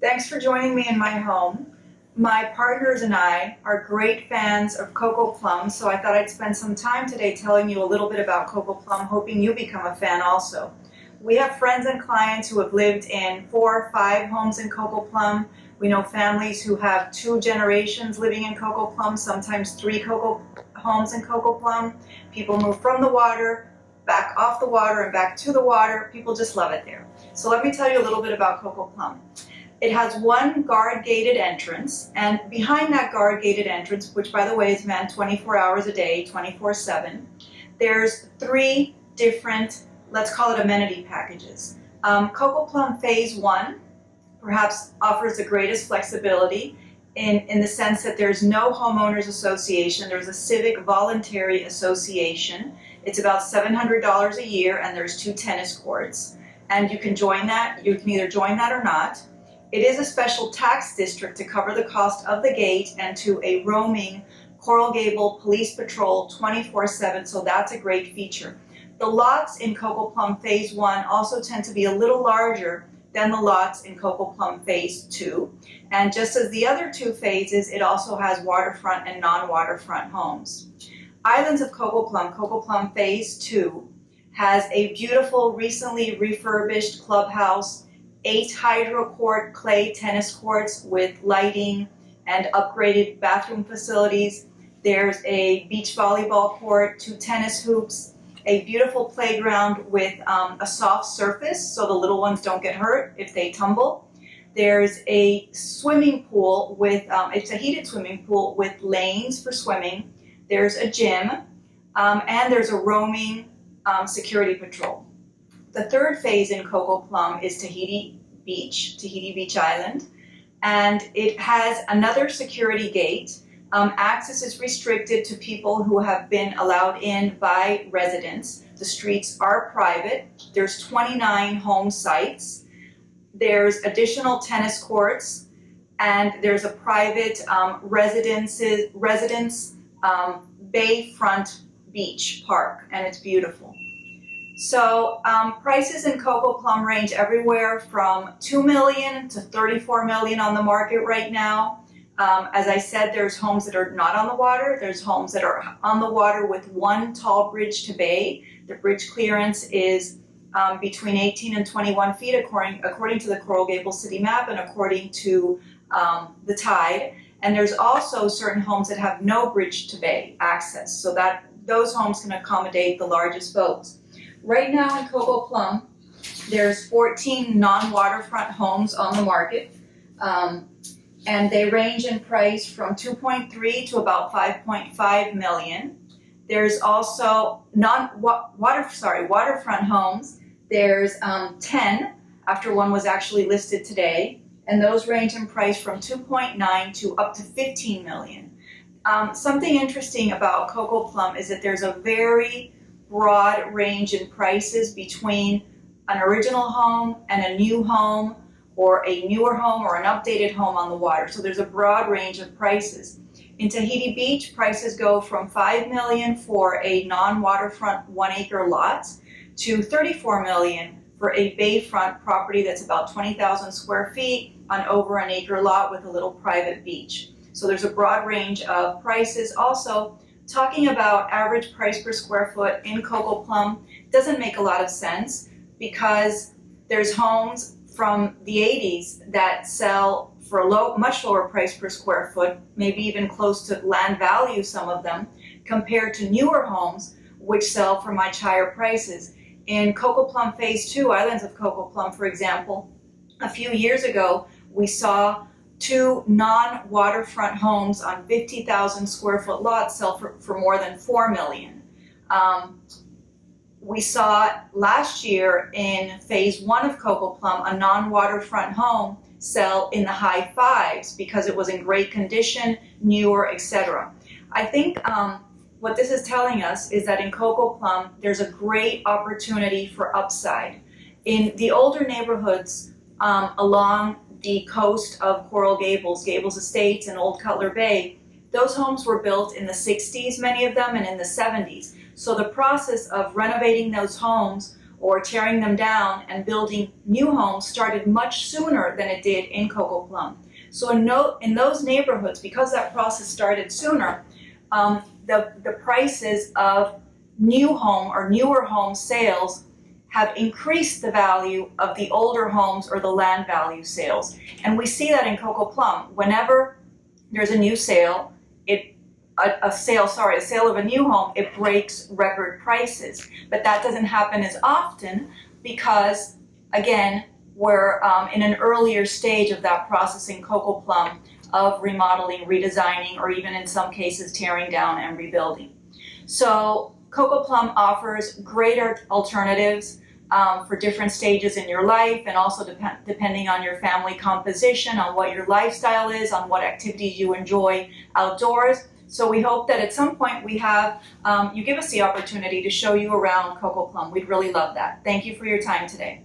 Thanks for joining me in my home. My partners and I are great fans of Cocoplum, so I thought I'd spend some time today telling you a little bit about Cocoplum, hoping you become a fan also. We have friends and clients who have lived in 4 or 5 homes in Cocoplum. We know families who have 2 generations living in Cocoplum, sometimes 3 Coco homes in Cocoplum. People move from the water, back off the water, and back to the water. People just love it there. So let me tell you a little bit about Cocoplum. It has one guard-gated entrance, and behind that guard-gated entrance, which by the way is manned 24 hours a day, 24/7, there's 3 different, let's call it amenity packages. Cocoplum Phase 1 perhaps offers the greatest flexibility in the sense that there's no homeowners association, there's a civic voluntary association. It's about $700 a year, and there's 2 tennis courts, and you can join that. You can either join that or not. It is a special tax district to cover the cost of the gate and to a roaming Coral Gable police patrol 24/7, so that's a great feature. The lots in Cocoplum Phase 1 also tend to be a little larger than the lots in Cocoplum Phase 2. And just as the other 2 phases, it also has waterfront and non-waterfront homes. Islands of Cocoplum, Cocoplum Phase 2, has a beautiful, recently refurbished clubhouse, 8 hydro-court clay tennis courts with lighting and upgraded bathroom facilities. There's a beach volleyball court, 2 tennis hoops, a beautiful playground with a soft surface so the little ones don't get hurt if they tumble. There's a swimming pool with, it's a heated swimming pool with lanes for swimming. There's a gym, and there's a roaming security patrol. The 3rd phase in Cocoplum is Tahiti Beach Island, and it has another security gate. Access is restricted to people who have been allowed in by residents. The streets are private. There's 29 home sites. There's additional tennis courts, and there's a private residence bayfront beach park, and it's beautiful. So prices in Cocoplum range everywhere from $2 million to $34 million on the market right now. As I said, there's homes that are not on the water. There's homes that are on the water with 1 tall bridge to bay. The bridge clearance is between 18 and 21 feet according to the Coral Gables city map and according to the tide. And there's also certain homes that have no bridge to bay access, so that those homes can accommodate the largest boats. Right now in Cocoplum, there's 14 non-waterfront homes on the market, and they range in price from $2.3 to about $5.5 million. There's also waterfront homes. There's 10, after one was actually listed today, and those range in price from $2.9 to up to $15 million. Something interesting about Cocoplum is that there's a very broad range in prices between an original home and a new home, or a newer home or an updated home on the water. So there's a broad range of prices. In Tahiti Beach, prices go from $5 million for a non-waterfront 1-acre lot to $34 million for a bayfront property that's about 20,000 square feet on over an acre lot with a little private beach. So there's a broad range of prices. Also, talking about average price per square foot in Cocoplum doesn't make a lot of sense, because there's homes from the 80s that sell for a much lower price per square foot, maybe even close to land value, some of them, compared to newer homes which sell for much higher prices. In Cocoplum Phase 2, Islands of Cocoplum, for example, a few years ago, we saw 2 non-waterfront homes on 50,000 square foot lots sell for more than $4 million. We saw last year in Phase 1 of Cocoplum a non-waterfront home sell in the high 5s because it was in great condition, newer, etc. I think what this is telling us is that in Cocoplum there's a great opportunity for upside. In the older neighborhoods along the coast of Coral Gables Estates and Old Cutler Bay, those homes were built in the 60s, many of them, and in the 70s. So the process of renovating those homes or tearing them down and building new homes started much sooner than it did in Cocoplum. So in those neighborhoods, because that process started sooner, the prices of new home or newer home sales have increased the value of the older homes or the land value sales. And we see that in Cocoplum. Whenever there's a new sale, a sale of a new home, it breaks record prices. But that doesn't happen as often because, again, we're in an earlier stage of that process in Cocoplum of remodeling, redesigning, or even in some cases tearing down and rebuilding. So Cocoplum offers greater alternatives for different stages in your life, and also depending on your family composition, on what your lifestyle is, on what activities you enjoy outdoors. So we hope that at some point we have, you give us the opportunity to show you around Cocoplum. We'd really love that. Thank you for your time today.